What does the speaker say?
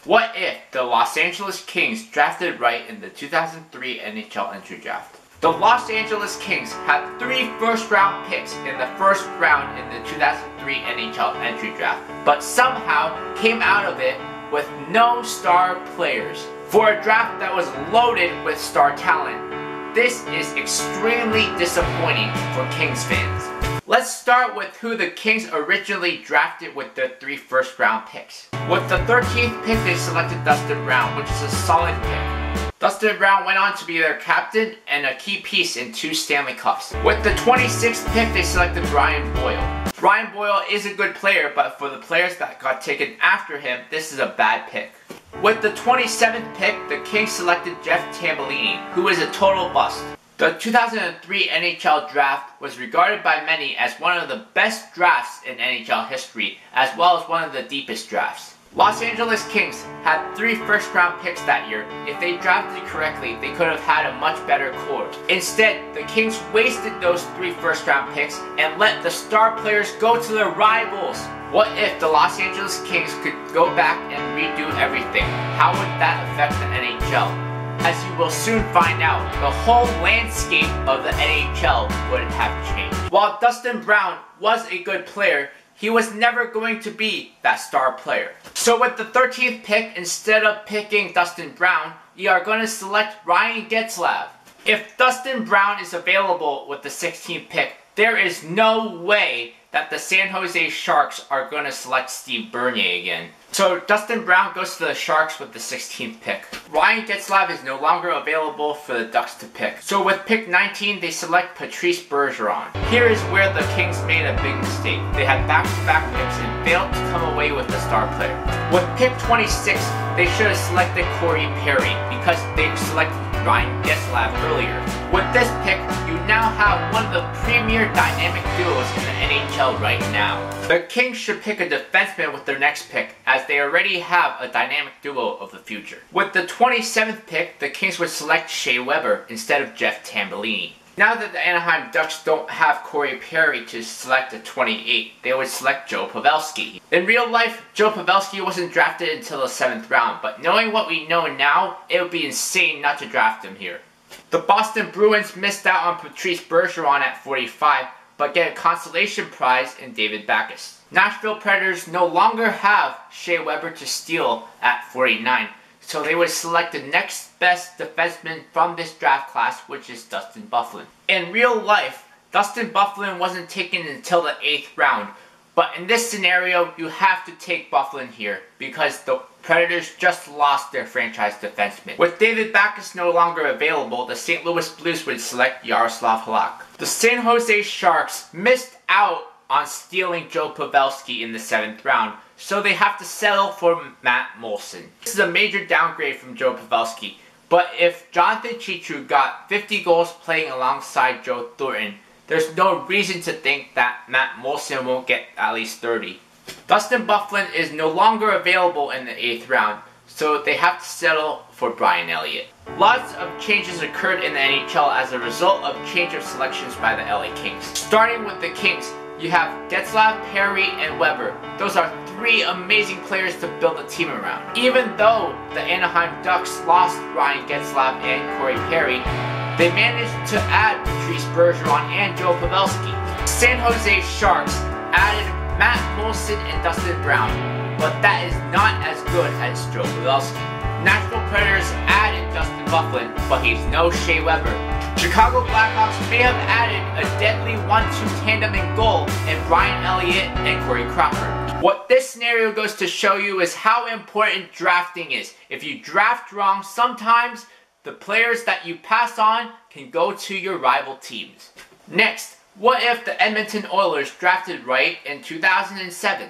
What if the Los Angeles Kings drafted right in the 2003 NHL entry draft? The Los Angeles Kings had 3 first-round picks in the first round in the 2003 NHL entry draft, but somehow came out of it with no star players for a draft that was loaded with star talent. This is extremely disappointing for Kings fans. Let's start with who the Kings originally drafted with their 3 first-round picks. With the 13th pick, they selected Dustin Brown, which is a solid pick. Dustin Brown went on to be their captain and a key piece in 2 Stanley Cups. With the 26th pick, they selected Ryan Boyle. Ryan Boyle is a good player, but for the players that got taken after him, this is a bad pick. With the 27th pick, the Kings selected Jeff Tambellini, who is a total bust. The 2003 NHL draft was regarded by many as one of the best drafts in NHL history, as well as one of the deepest drafts. Los Angeles Kings had 3 first-round picks that year. If they drafted correctly, they could have had a much better core. Instead, the Kings wasted those 3 first-round picks and let the star players go to their rivals. What if the Los Angeles Kings could go back and redo everything? How would that affect the NHL? As you will soon find out, the whole landscape of the NHL would have changed. While Dustin Brown was a good player, he was never going to be that star player. So with the 13th pick, instead of picking Dustin Brown, you are going to select Ryan Getzlaf. If Dustin Brown is available with the 16th pick, there is no way that the San Jose Sharks are going to select Steve Bernier again. So Dustin Brown goes to the Sharks with the 16th pick. Ryan Getzlaf is no longer available for the Ducks to pick. So with pick 19, they select Patrice Bergeron. Here is where the Kings made a big mistake. They had back-to-back picks and failed to come away with a star player. With pick 26, they should have selected Corey Perry because they selected Ryan Getzlaf earlier. With this pick, you now have one of the premier dynamic duos in the NHL right now. The Kings should pick a defenseman with their next pick, as they already have a dynamic duo of the future. With the 27th pick, the Kings would select Shea Weber instead of Jeff Tambellini. Now that the Anaheim Ducks don't have Corey Perry to select at 28, they would select Joe Pavelski. In real life, Joe Pavelski wasn't drafted until the 7th round, but knowing what we know now, it would be insane not to draft him here. The Boston Bruins missed out on Patrice Bergeron at 45, but get a consolation prize in David Backes. Nashville Predators no longer have Shea Weber to steal at 49, so they would select the next best defenseman from this draft class, which is Dustin Byfuglien. In real life, Dustin Byfuglien wasn't taken until the 8th round, but in this scenario, you have to take Byfuglien here because the Predators just lost their franchise defenseman. With David Backes no longer available, the St. Louis Blues would select Yaroslav Halak. The San Jose Sharks missed out on stealing Joe Pavelski in the 7th round, so they have to settle for Matt Moulson. This is a major downgrade from Joe Pavelski, but if Jonathan Cheechoo got 50 goals playing alongside Joe Thornton, there's no reason to think that Matt Moulson won't get at least 30. Dustin Byfuglien is no longer available in the 8th round, so they have to settle for Brian Elliott. Lots of changes occurred in the NHL as a result of change of selections by the LA Kings. Starting with the Kings, you have Getzlaf, Perry, and Weber. Those are 3 amazing players to build a team around. Even though the Anaheim Ducks lost Ryan Getzlaf and Corey Perry, they managed to add Patrice Bergeron and Joe Pavelski. San Jose Sharks added Matt Moulson and Dustin Brown, but that is not as good as Joe Pavelski. Nashville Predators added Dustin Byfuglien, but he's no Shea Weber. Chicago Blackhawks may have added a deadly 1-2 tandem in goal in Brian Elliott and Corey Crawford. What this scenario goes to show you is how important drafting is. If you draft wrong, sometimes the players that you pass on can go to your rival teams. Next, what if the Edmonton Oilers drafted right in 2007?